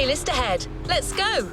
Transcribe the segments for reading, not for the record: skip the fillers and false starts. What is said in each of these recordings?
playlist ahead. Let's go!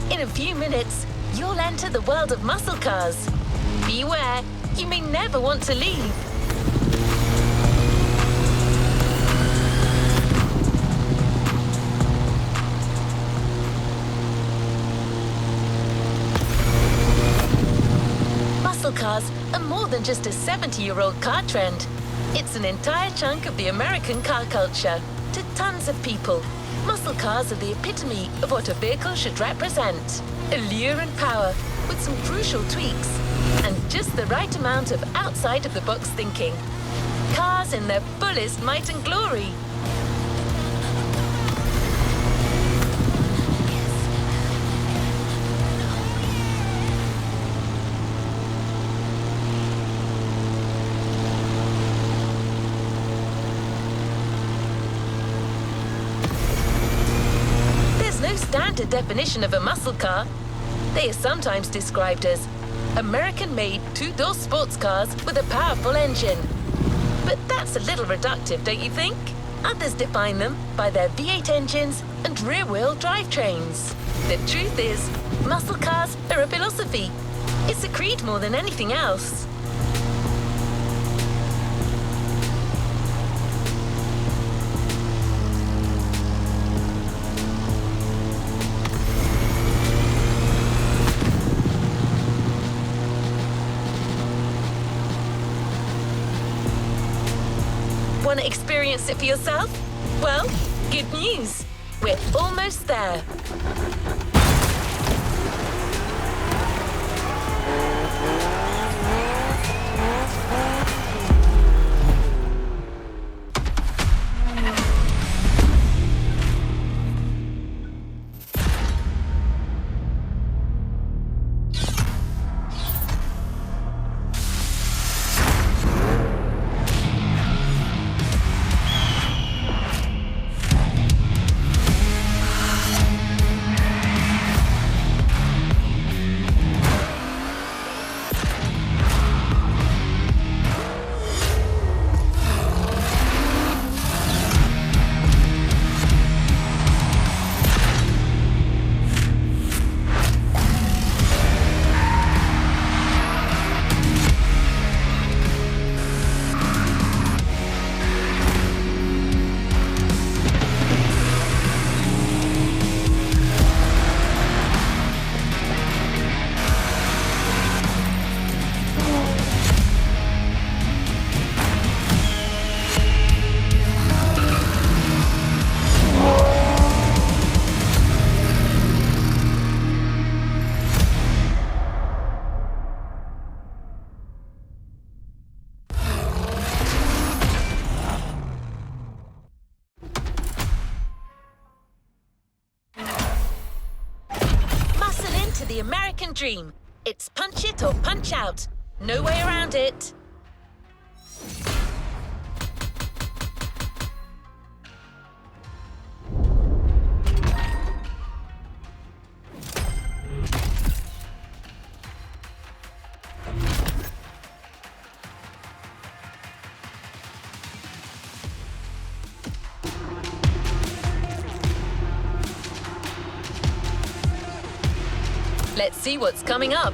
In a few minutes, you'll enter the world of muscle cars. Beware, you may never want to leave. Muscle cars are more than just a 70-year-old car trend. It's an entire chunk of the American car culture. To tons of people, muscle cars are the epitome of what a vehicle should represent. Allure and power, with some crucial tweaks, and just the right amount of outside-of-the-box thinking. Cars in their fullest might and glory. Standard definition of a muscle car. They are sometimes described as American-made two-door sports cars with a powerful engine. But that's a little reductive, don't you think? Others define them by their V8 engines and rear-wheel drivetrains. The truth is, muscle cars are a philosophy. It's a creed more than anything else. Want to experience it for yourself? Well, good news. We're almost there. The American dream. It's punch it or punch out. No way around it. Let's see what's coming up.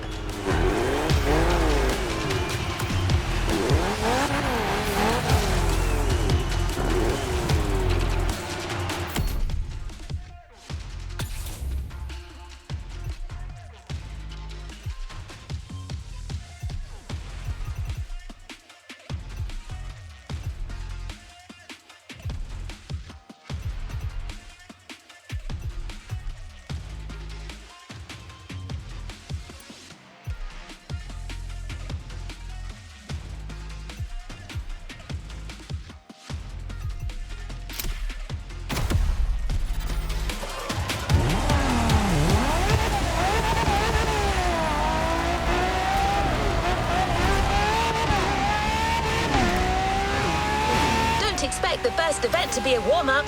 the first event to be a warm-up.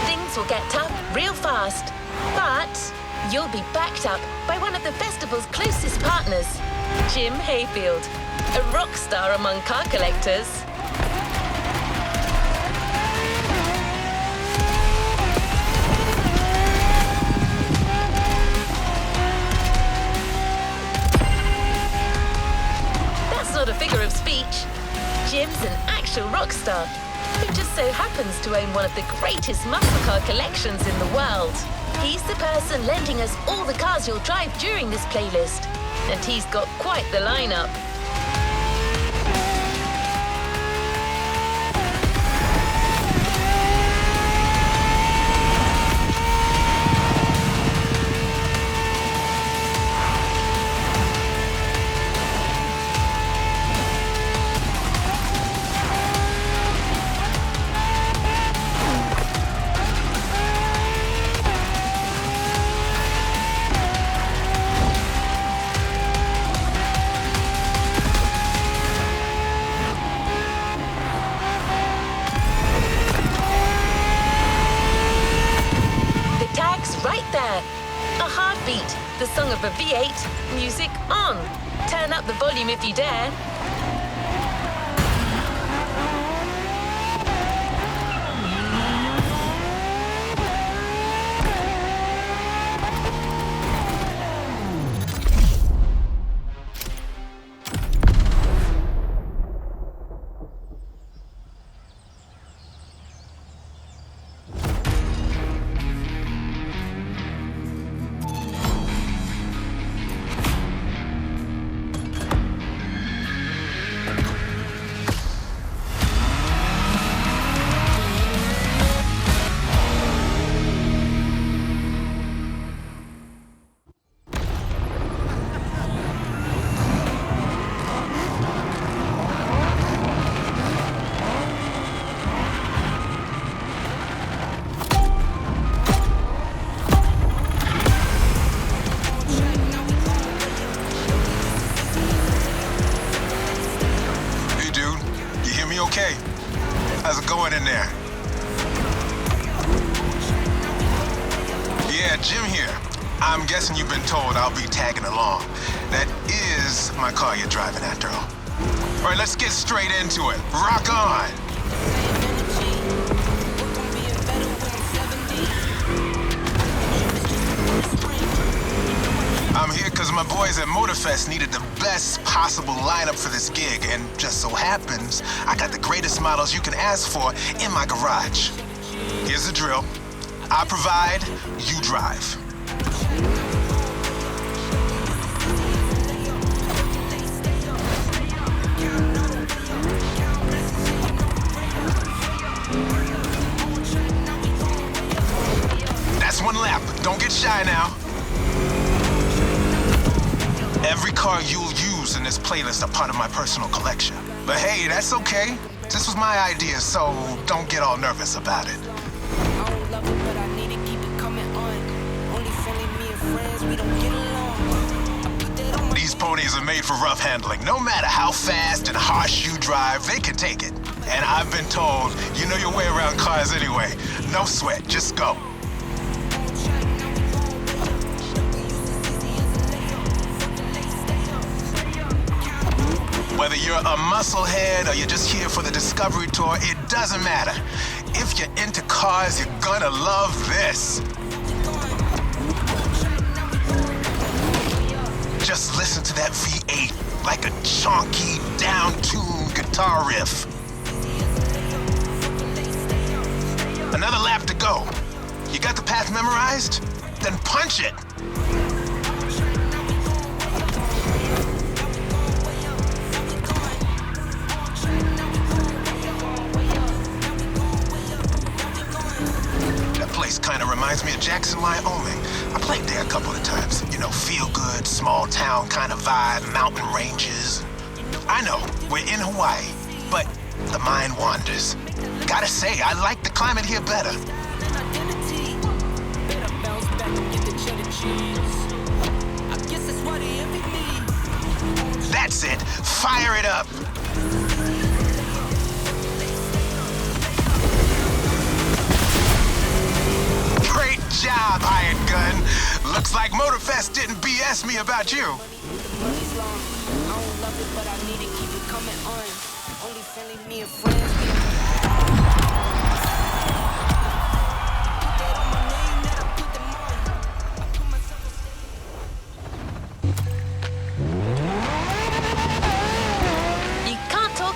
Things will get tough real fast. But you'll be backed up by one of the festival's closest partners, Jim Hayfield, a rock star among car collectors. That's not a figure of speech. Jim's an actual rock star who just so happens to own one of the greatest muscle car collections in the world. He's the person lending us all the cars you'll drive during this playlist, and he's got quite the lineup. The song of a V8, music on. Turn up the volume if you dare. Okay. How's it going in there? Yeah, Jim here. I'm guessing you've been told I'll be tagging along. That is my car you're driving after all. All right, let's get straight into it. Rock on! I'm here because my boys at Motorfest needed the best possible lineup for this gig, and just so happens, I got the greatest models you can ask for in my garage. Here's the drill. I provide, you drive. That's one lap. Don't get shy now. Every car you'll use in this playlist are part of my personal collection. But hey, that's okay. This was my idea, so don't get all nervous about it. These ponies are made for rough handling. No matter how fast and harsh you drive, they can take it. And I've been told, you know your way around cars anyway. No sweat, just go. Whether you're a musclehead or you're just here for the Discovery Tour, it doesn't matter. If you're into cars, you're gonna love this. Just listen to that V8 like a chunky, down-tuned guitar riff. Another lap to go. You got the path memorized? Then punch it. Kind of reminds me of Jackson, Wyoming. I played there a couple of times. You know, feel good, small town kind of vibe, mountain ranges. I know, we're in Hawaii, but the mind wanders. Gotta say, I like the climate here better. That's it, fire it up. job, hired gun. Looks like Motorfest didn't BS me about you.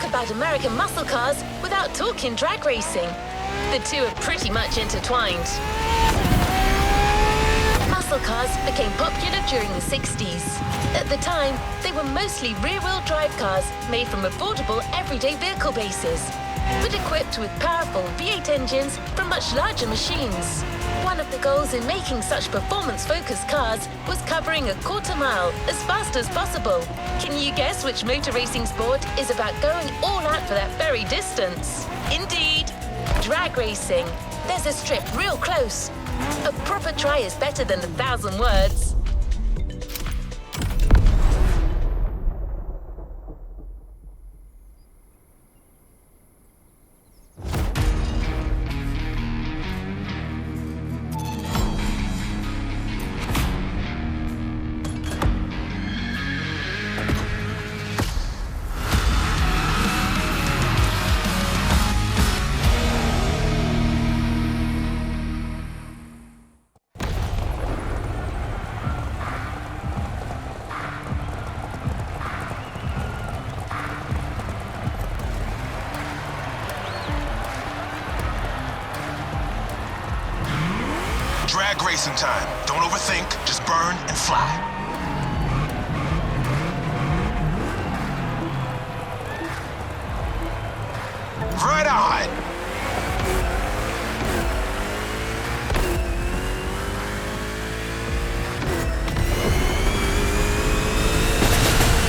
About American muscle cars without talking drag racing. The two are pretty much intertwined. Muscle cars became popular during the 60s. At the time, they were mostly rear-wheel drive cars made from affordable everyday vehicle bases, but equipped with powerful V8 engines from much larger machines. One of the goals in making such performance-focused cars was covering a quarter mile as fast as possible. Can you guess which motor racing sport is about going all out for that very distance? Indeed, drag racing. There's a strip real close. A proper try is better than 1,000 words. Drag racing time. Don't overthink, just burn and fly. Right on!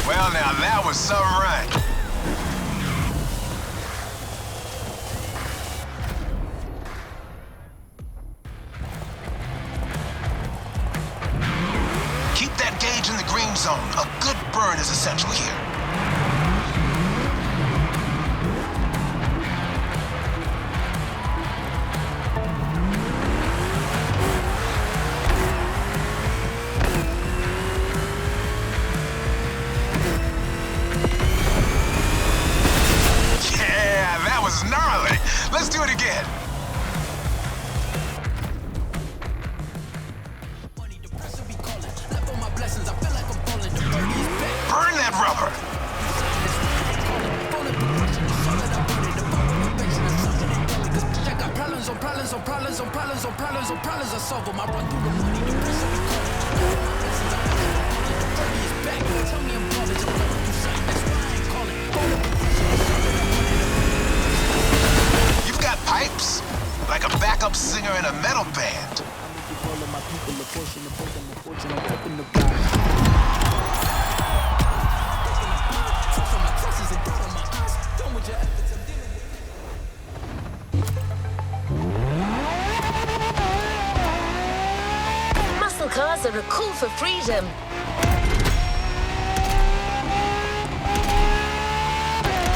Well, now that was some run. Keep that gauge in the green zone. A good burn is essential here. Yeah, that was gnarly. Let's do it again. Burn that rubber! You've got pipes? Like a backup singer in a metal band. Muscle cars are a call for freedom.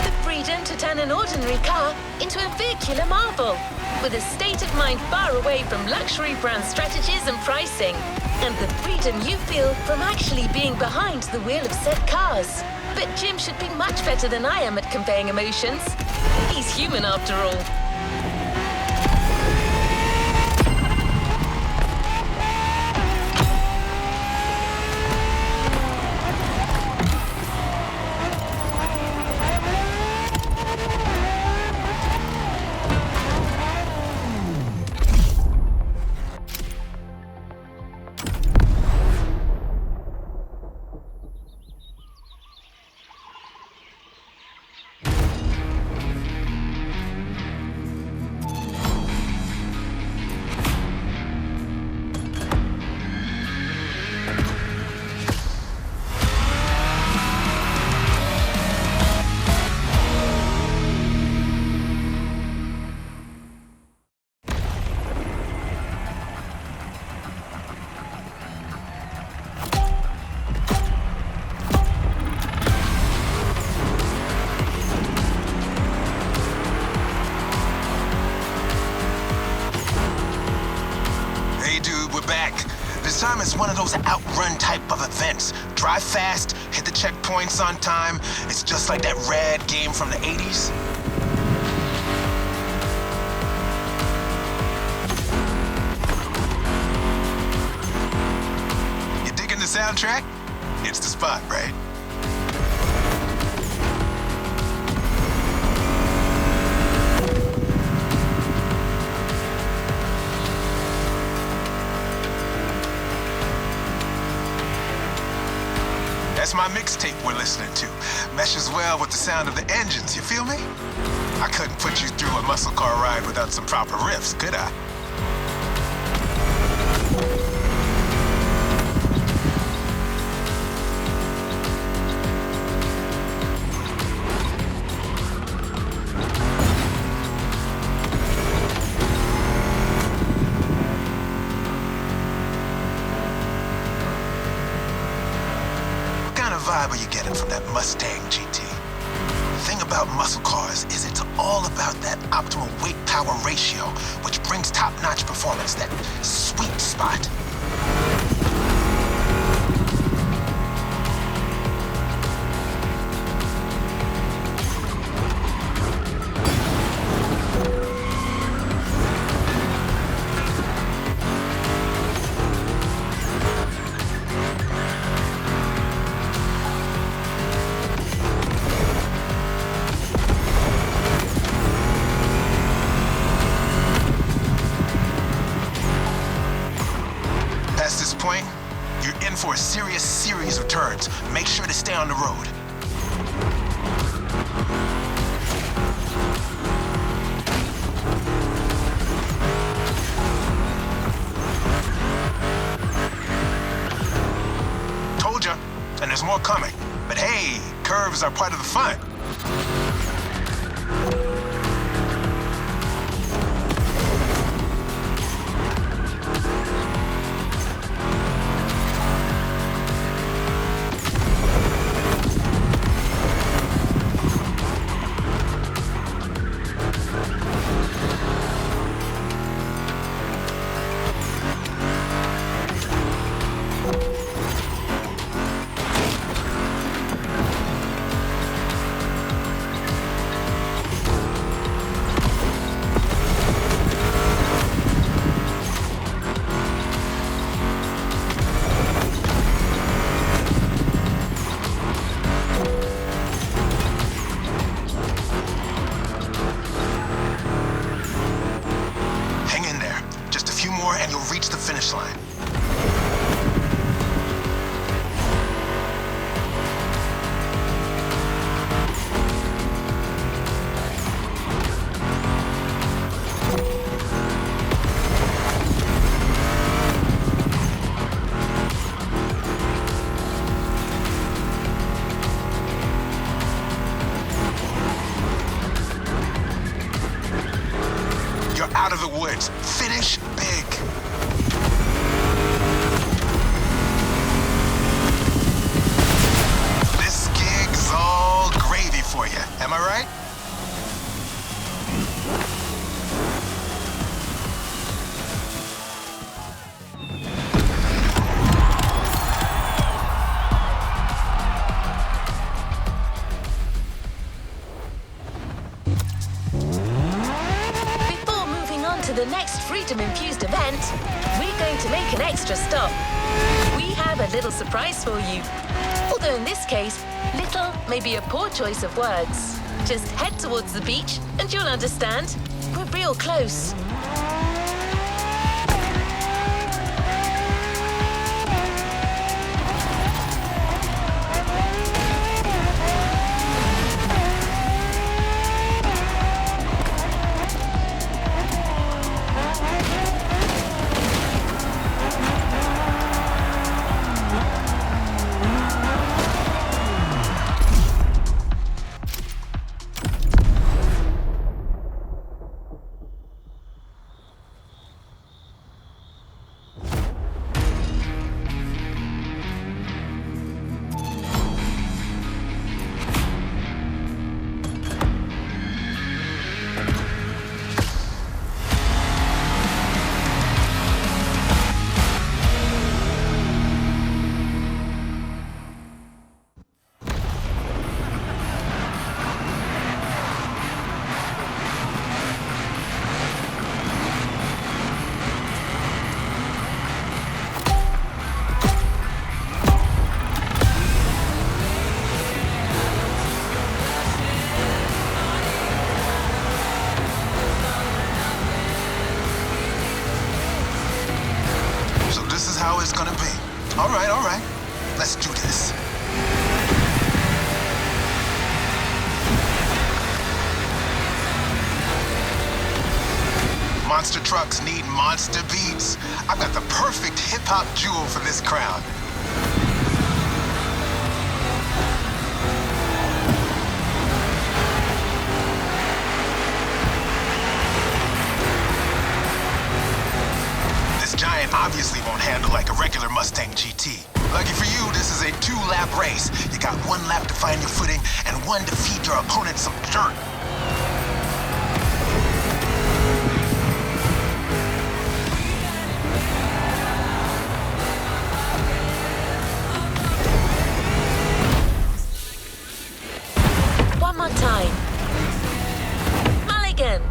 The freedom to turn an ordinary car into a vehicular marvel, with a state of mind far away from luxury brand strategies and pricing, and the freedom you feel from actually being behind the wheel of said cars. But Jim should be much better than I am at conveying emotions. He's human after all. It's one of those outrun type of events. Drive fast, hit the checkpoints on time. It's just like that rad game from the 80s. You digging the soundtrack? It's the spot, right? That's my mixtape we're listening to. Meshes well with the sound of the engines, you feel me? I couldn't put you through a muscle car ride without some proper riffs, could I? Vibe are you getting from that Mustang GT? The thing about muscle cars is it's all about that optimal weight-power ratio, which brings top-notch performance, that sweet spot. Past this point, you're in for a serious series of turns. Make sure to stay on the road. Told ya, and there's more coming. But hey, curves are part of the fun. And you'll reach the finish line. You're out of the woods. Finish big. This gig's all gravy for you. Am I right? To the next freedom-infused event, we're going to make an extra stop. We have a little surprise for you. Although in this case, little may be a poor choice of words. Just head towards the beach and you'll understand. We're real close. All right. Let's do this. Monster trucks need monster beats. I've got the perfect hip-hop jewel for this crowd. This giant obviously won't handle like a regular Mustang GT. Lucky for you, this is a 2-lap race. You got 1 lap to find your footing and 1 to feed your opponent some dirt. One more time. Mulligan.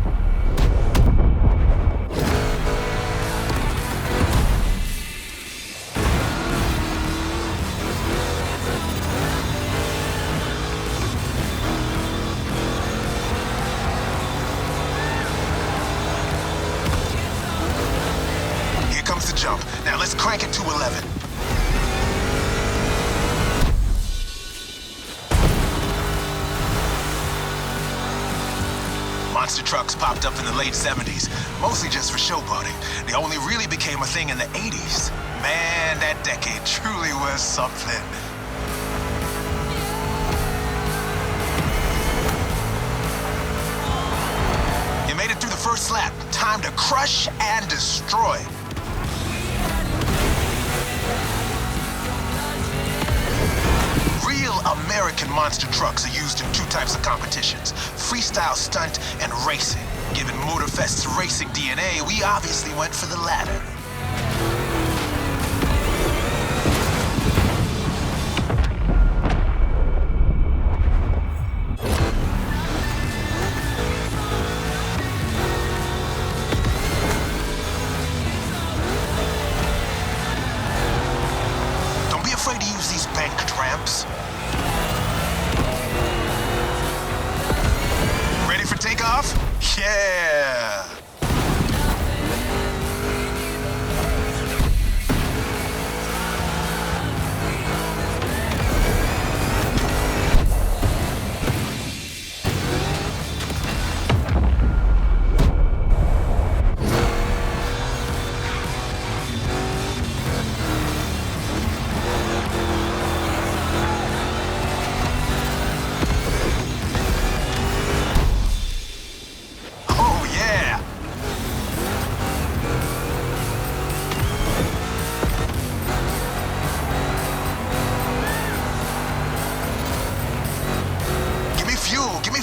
Here comes the jump. Now let's crank it to 11. Monster trucks popped up in the late 70s, mostly just for showboating. They only really became a thing in the 80s. Man, that decade truly was something. You made it through the first lap. Time to crush and destroy. Real American monster trucks are used in 2 types of competitions: freestyle stunt and racing. Given Motorfest's racing DNA, we obviously went for the latter. Don't be afraid to use these banked ramps. Ready for takeoff? Yeah!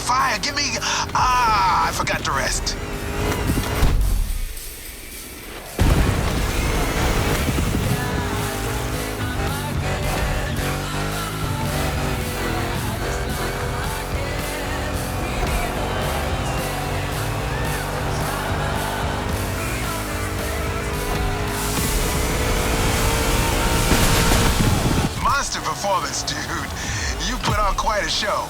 Fire, give me... I forgot the rest. Monster performance, dude. You put on quite a show.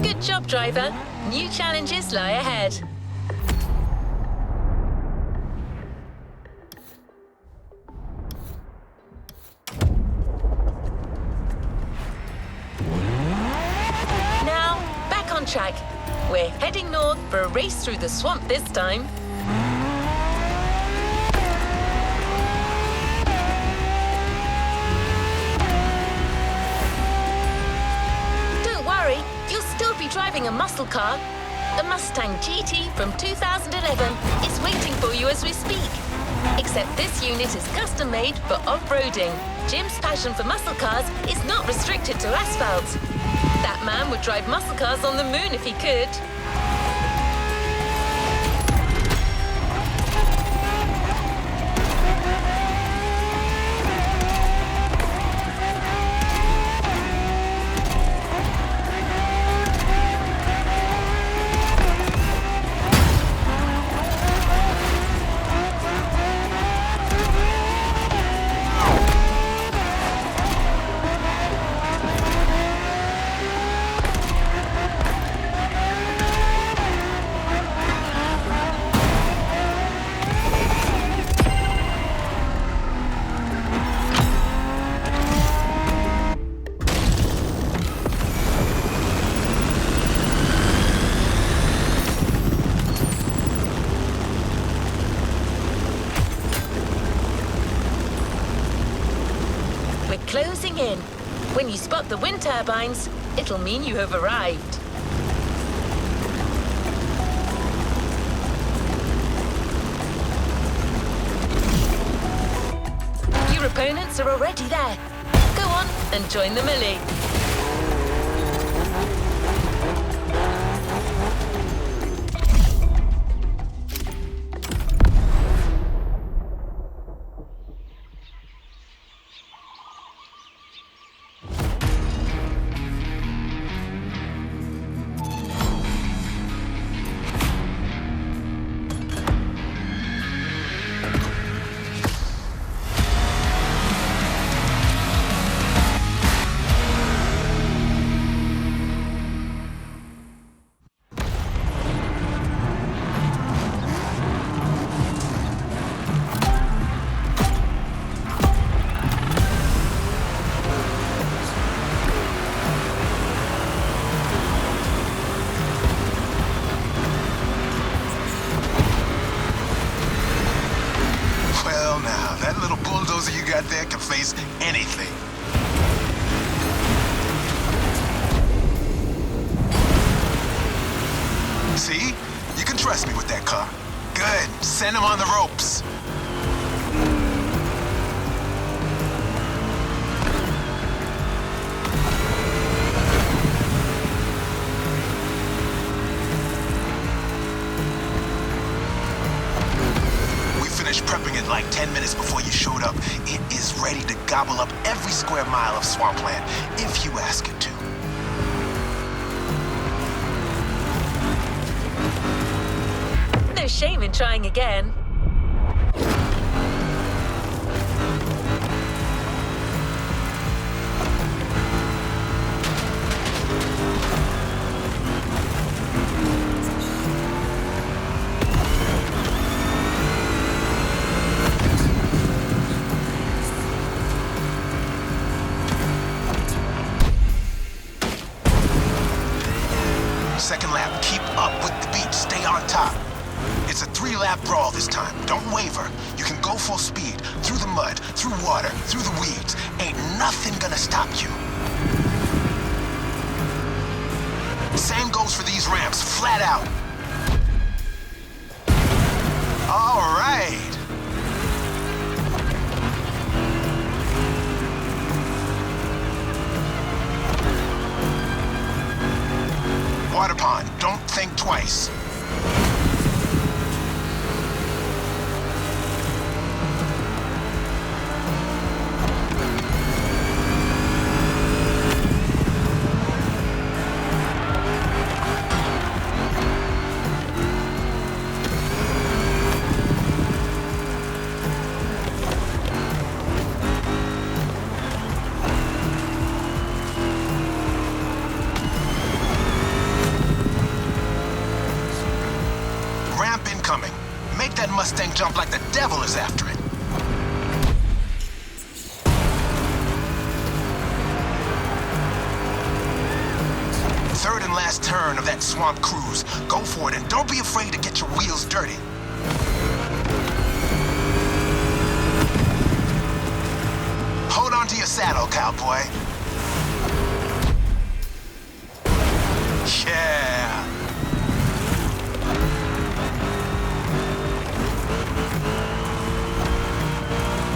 Good job, driver. New challenges lie ahead. Now, back on track. We're heading north for a race through the swamp this time. Driving a muscle car, the Mustang GT from 2011 is waiting for you as we speak. Except this unit is custom made for off-roading. Jim's passion for muscle cars is not restricted to asphalt. That man would drive muscle cars on the moon if he could. closing in. When you spot the wind turbines, it'll mean you have arrived. Your opponents are already there. Go on and join the melee. There can face anything. See? You can trust me with that car. Good. Send him on the ropes. Prepping it like 10 minutes before you showed up. It is ready to gobble up every square mile of swampland, if you ask it to. No shame in trying again. Second lap, keep up with the beat, stay on top. It's a 3-lap brawl this time, don't waver. You can go full speed, through the mud, through water, through the weeds. Ain't nothing gonna stop you. Same goes for these ramps, flat out. All right. Water pond, don't think twice. Incoming. Make that Mustang jump like the devil is after it. Third and last turn of that swamp cruise. Go for it and don't be afraid to get your wheels dirty. Hold on to your saddle, cowboy. Yeah.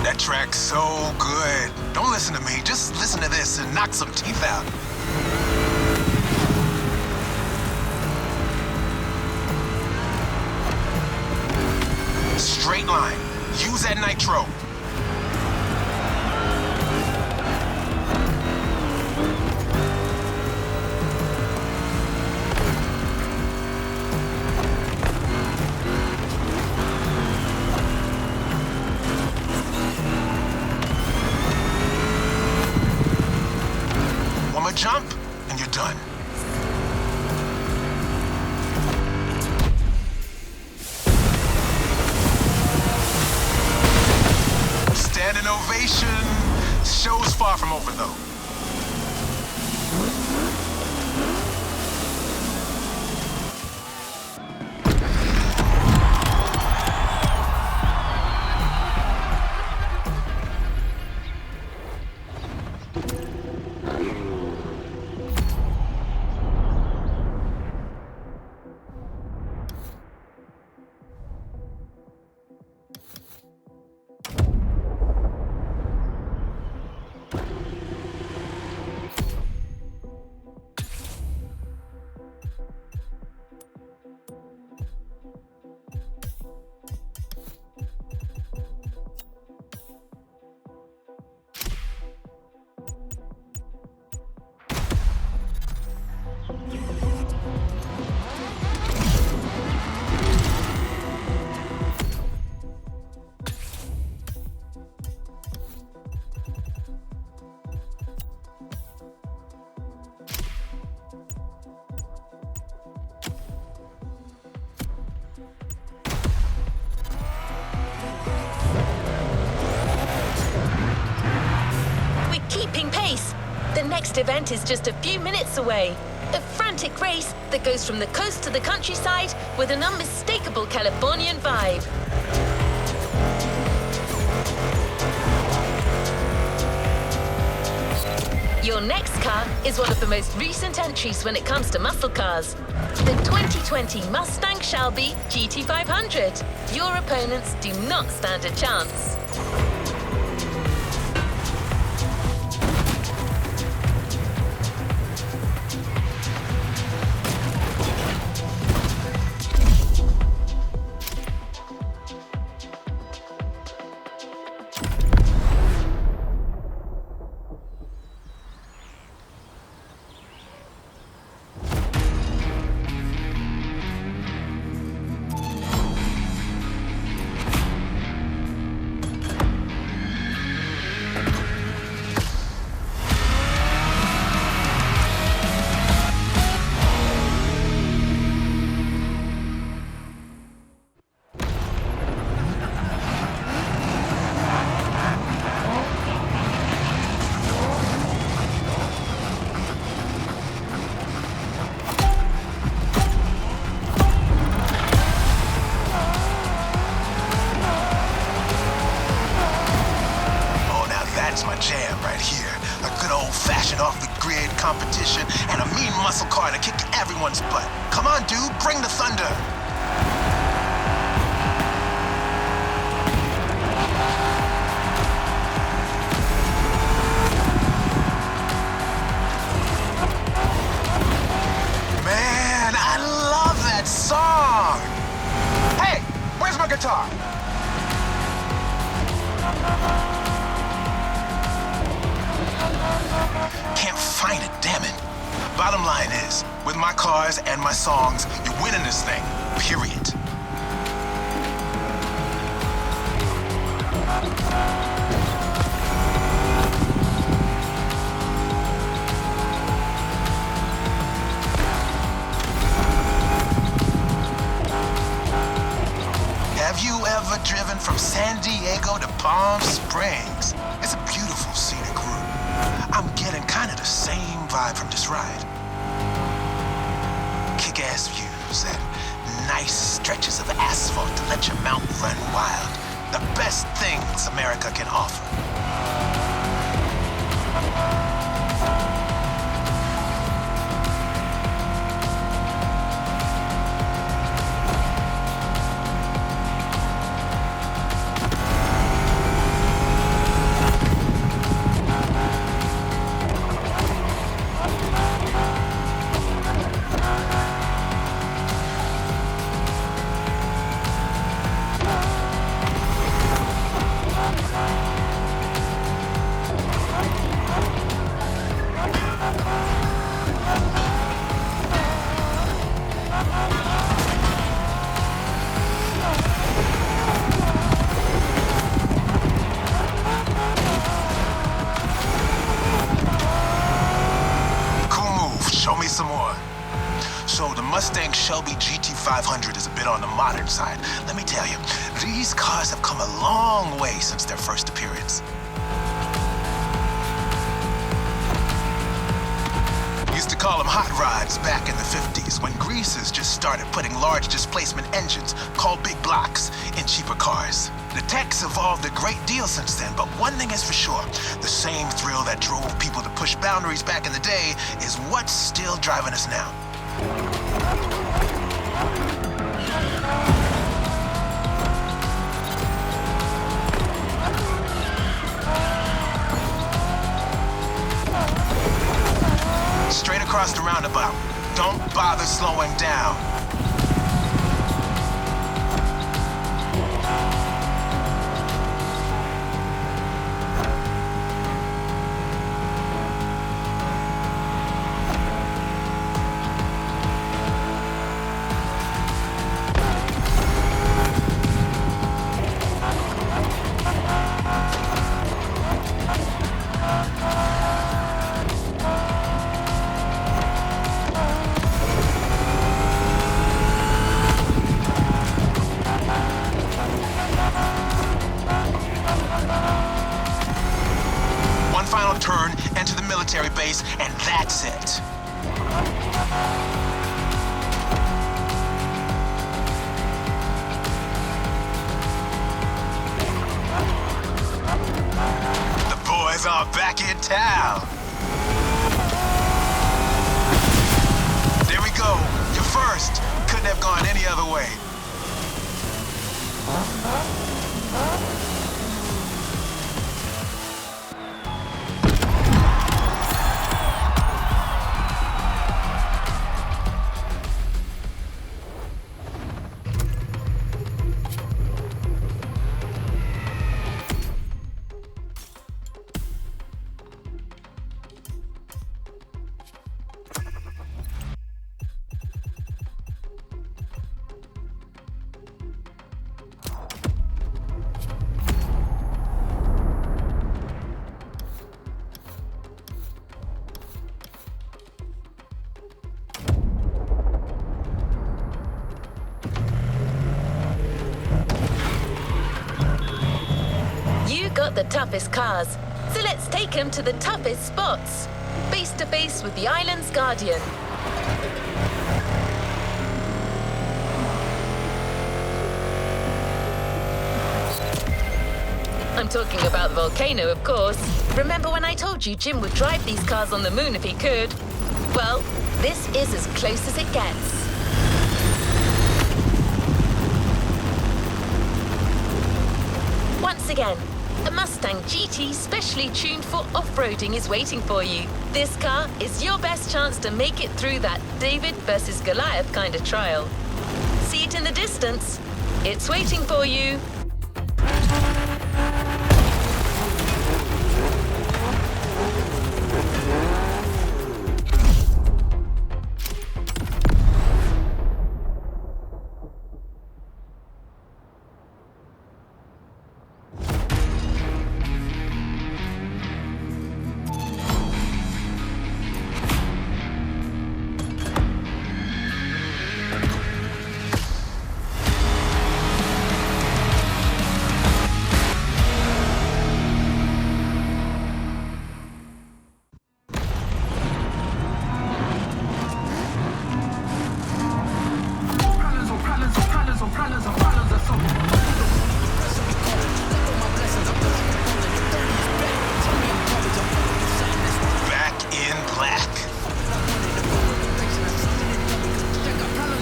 That track's so good. Don't listen to me, just listen to this and knock some teeth out. Straight line. Use that nitro. Jump, and you're done. Standing ovation. Show's far from over, though. keeping pace. The next event is just a few minutes away. A frantic race that goes from the coast to the countryside with an unmistakable Californian vibe. Your next car is one of the most recent entries when it comes to muscle cars. The 2020 Mustang Shelby GT500. Your opponents do not stand a chance. Competition and a mean muscle car to kick everyone's butt. Come on, dude, bring the thunder. Man, I love that song. Hey, where's my guitar? Can't find it, damn it. Bottom line is, with my cars and my songs, you're winning this thing, period. Have you ever driven from San Diego to Palm Springs? It's a beautiful scenic route. I'm getting kind of the same vibe from this ride. Kick-ass views and nice stretches of asphalt to let your mount run wild. The best things America can offer. So the Mustang Shelby GT500 is a bit on the modern side. Let me tell you, these cars have come a long way since their first appearance. Used to call them hot rods back in the 50s when greasers just started putting large displacement engines, called big blocks, in cheaper cars. The tech's evolved a great deal since then, but one thing is for sure, the same thrill that drove people to push boundaries back in the day is what's still driving us now. Straight across the roundabout. Don't bother slowing down. enter the military base, and that's it. The boys are back in town. There we go. You're first. Couldn't have gone any other way. Got the toughest cars, so let's take them to the toughest spots, face to face with the island's guardian. I'm talking about the volcano, of course. Remember when I told you Jim would drive these cars on the moon if he could? Well, this is as close as it gets. Once again, a Mustang GT specially tuned for off-roading is waiting for you. This car is your best chance to make it through that David versus Goliath kind of trial. See it in the distance. It's waiting for you.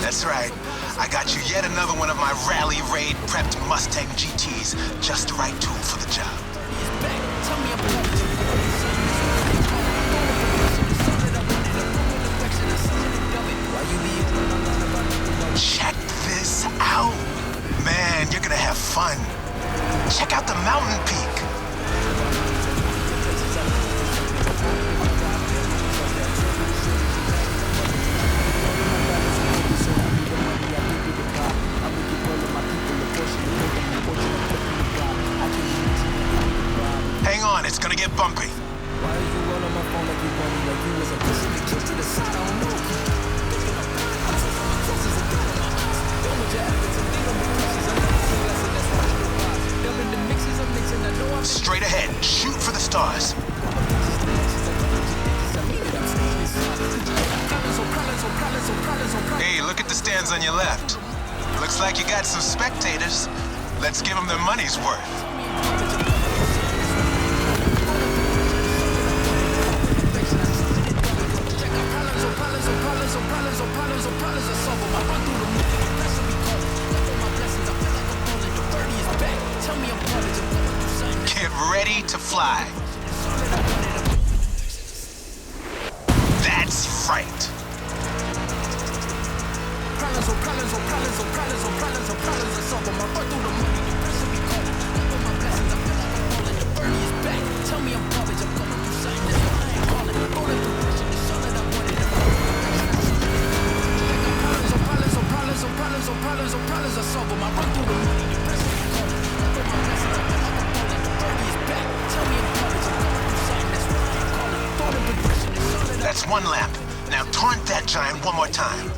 That's right. I got you yet another one of my rally raid prepped Mustang GTs. Just the right tool for the job. Check this out. Man, you're gonna have fun. Check out the mountain peak. Hang on, it's gonna get bumpy. Straight ahead, shoot for the stars. Hey, look at the stands on your left. Looks like you got some spectators. Let's give them their money's worth. Get ready to fly. That's right. That's one lap. Now taunt that giant one more time.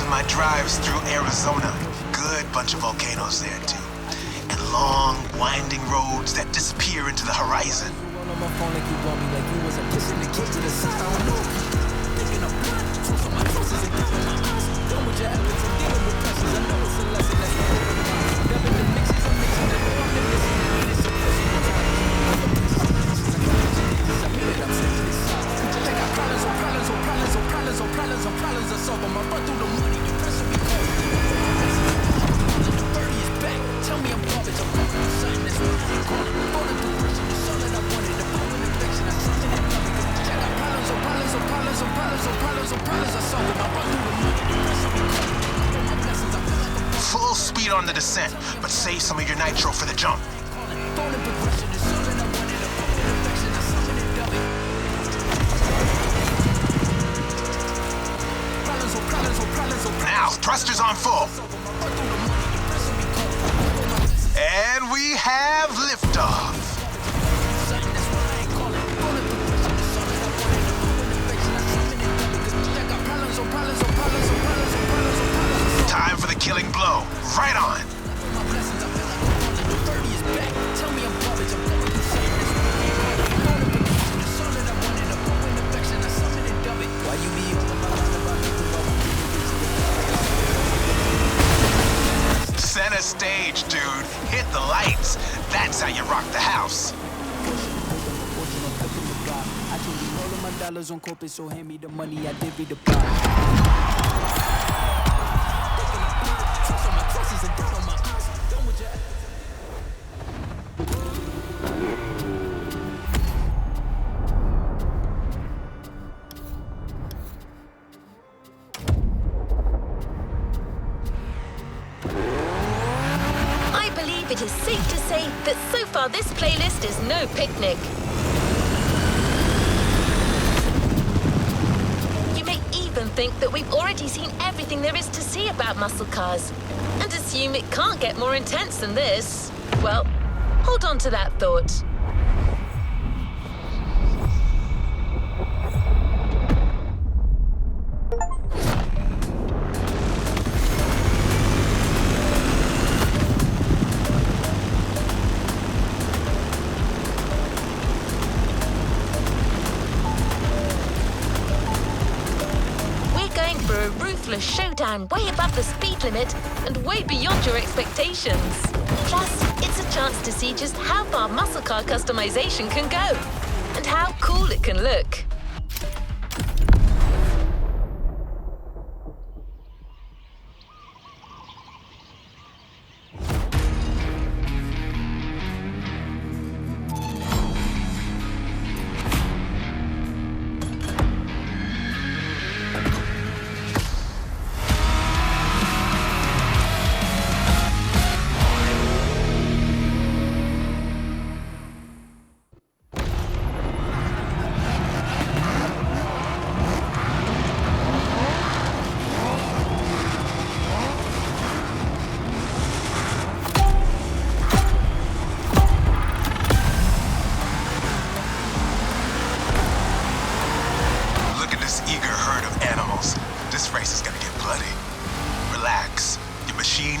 on my drives through Arizona. Good bunch of volcanoes there, too. And long, winding roads that disappear into the horizon. Full speed on the descent, but save some of your nitro for the jump. Now, thrusters on full. And we have liftoff. Time for the killing blow. Right on. Center stage, dude. Hit the lights. That's how you rock the house. It is safe to say that so far this playlist is no picnic. You may even think that we've already seen everything there is to see about muscle cars and assume it can't get more intense than this. Well, hold on to that thought. Showdown way above the speed limit and way beyond your expectations. Plus, it's a chance to see just how far muscle car customization can go and how cool it can look.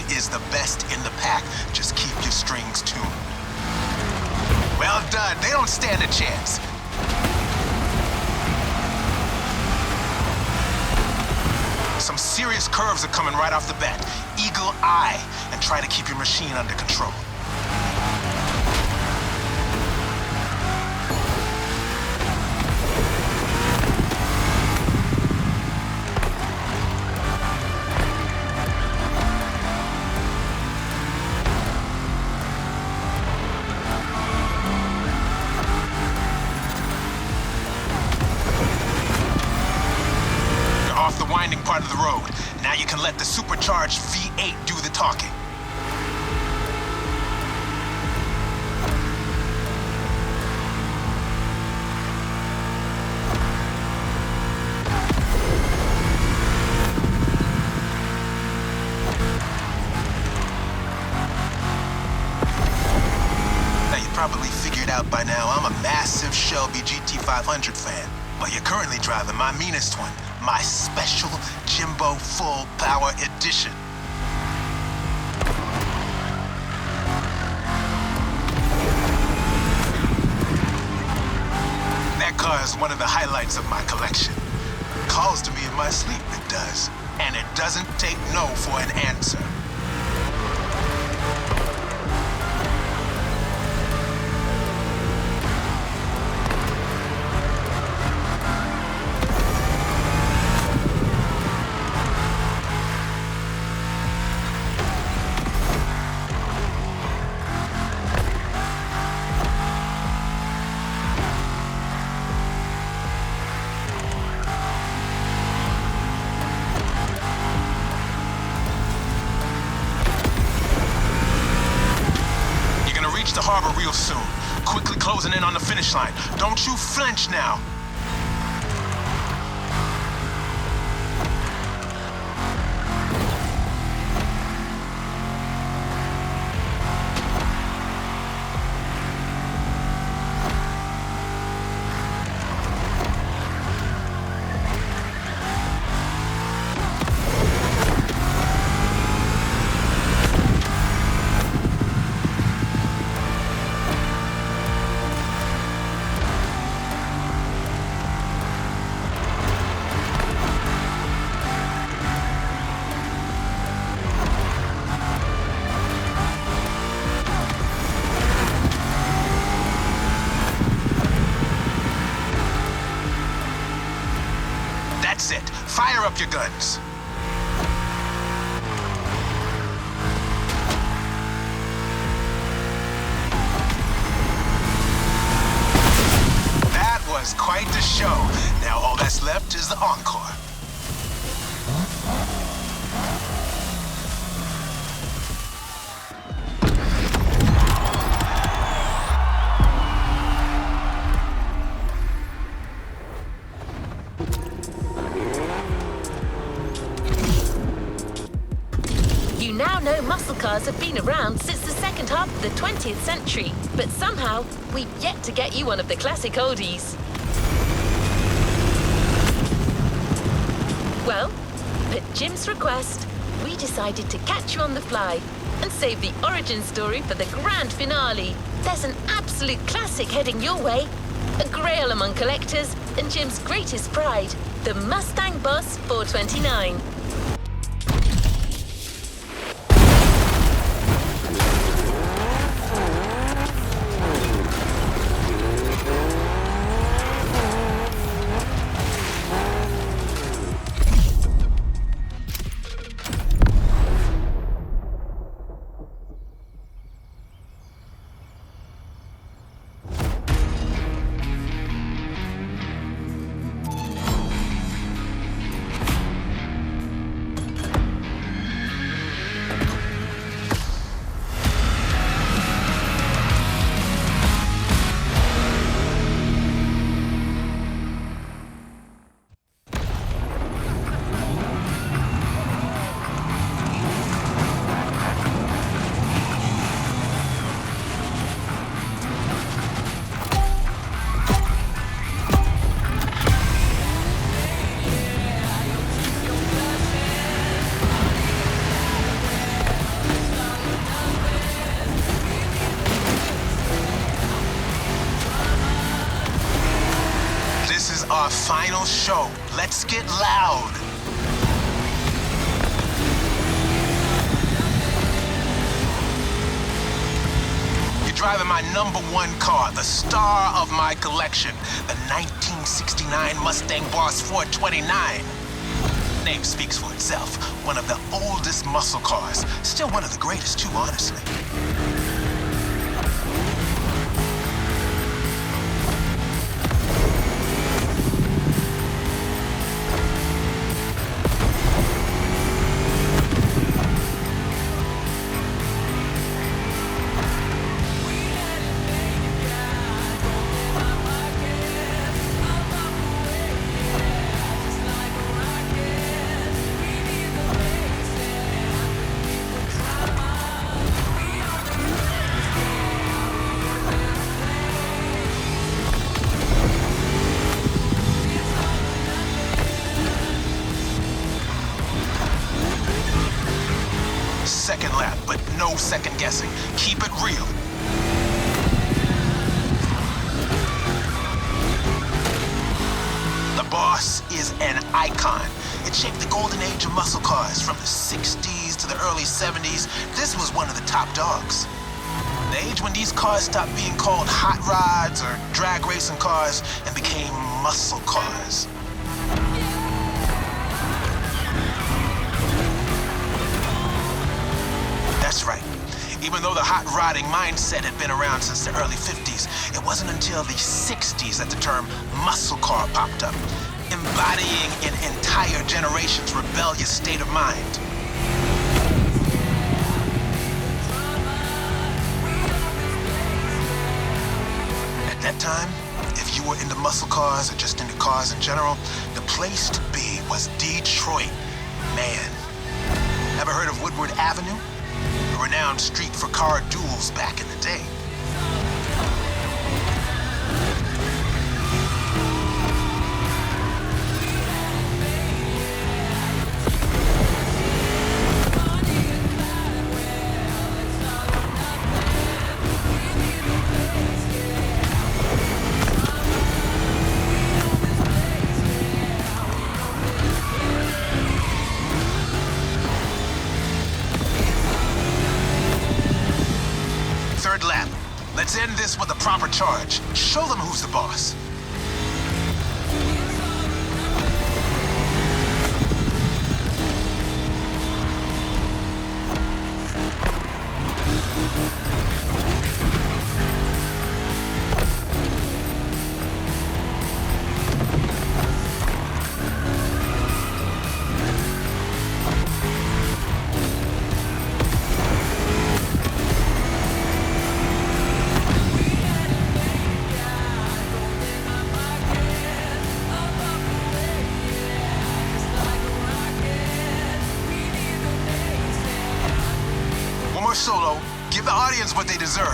Is the best in the pack. Just keep your strings tuned. Well done. They don't stand a chance. Some serious curves are coming right off the bat. Eagle eye and try to keep your machine under control. Off the winding part of the road. Now you can let the supercharged V8 do the talking. Now you probably figured out by now I'm a massive Shelby GT500 fan. But you're currently driving my meanest one, my special Jimbo Full Power Edition. That car is one of the highlights of my collection. Calls to me in my sleep, it does. And it doesn't take no for an answer. The harbor real soon. Quickly closing in on the finish line. Don't you flinch now. That's it. Fire up your guns. That was quite the show. Now all that's left is the encore. You now know muscle cars have been around since the second half of the 20th century, but somehow we've yet to get you one of the classic oldies. Well, at Jim's request, we decided to catch you on the fly and save the origin story for the grand finale. There's an absolute classic heading your way, a grail among collectors and Jim's greatest pride, the Mustang Boss 429. Our final show. Let's get loud. You're driving my #1 car, the star of my collection, the 1969 Mustang Boss 429. Name speaks for itself. One of the oldest muscle cars. Still one of the greatest too, honestly. second guessing. Keep it real. The boss is an icon. It shaped the golden age of muscle cars from the 60s to the early 70s. This was one of the top dogs. The age when these cars stopped being called hot rods or drag racing cars and became muscle cars. That's right. Even though the hot rodding mindset had been around since the early 50s, it wasn't until the 60s that the term muscle car popped up, embodying an entire generation's rebellious state of mind. At that time, if you were into muscle cars or just into cars in general, the place to be was Detroit. Man, ever heard of Woodward Avenue? A renowned street for car duels back in the day. Third lap. Let's end this with a proper charge. Show them who's the boss. Solo, give the audience what they deserve.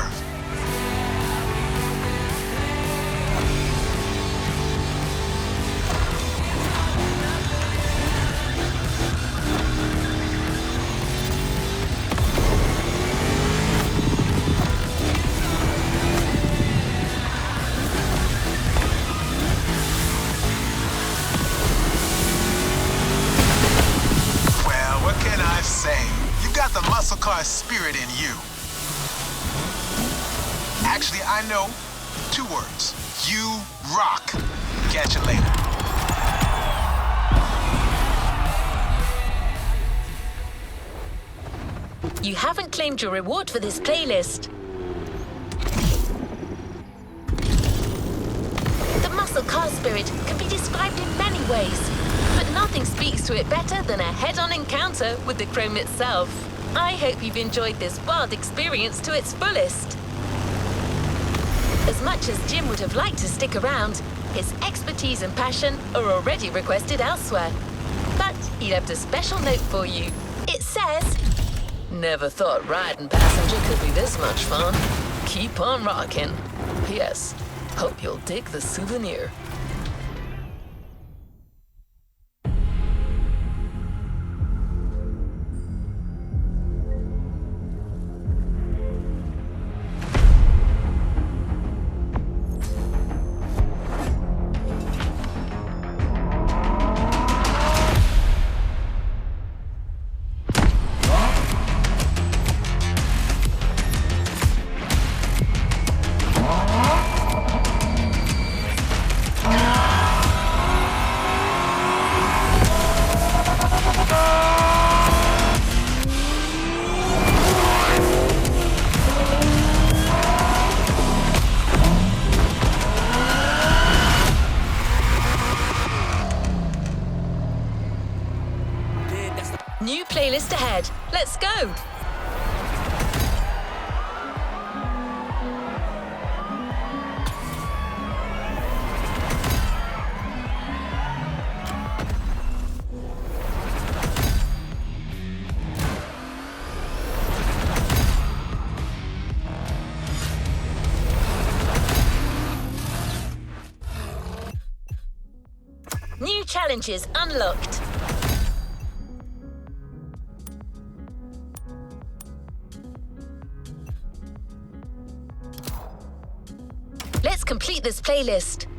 Well, what can I say? You got the muscle car spirit in you. Actually, I know 2 words. You rock. Catch you later. You haven't claimed your reward for this playlist. The muscle car spirit can be described in many ways, but nothing speaks to it better than a head-on encounter with the chrome itself. I hope you've enjoyed this wild experience to its fullest. As much as Jim would have liked to stick around, his expertise and passion are already requested elsewhere. But he left a special note for you. It says, "Never thought riding passenger could be this much fun. Keep on rocking. P.S. Hope you'll dig the souvenir." New playlist ahead. Let's go! New challenges unlocked. complete this playlist.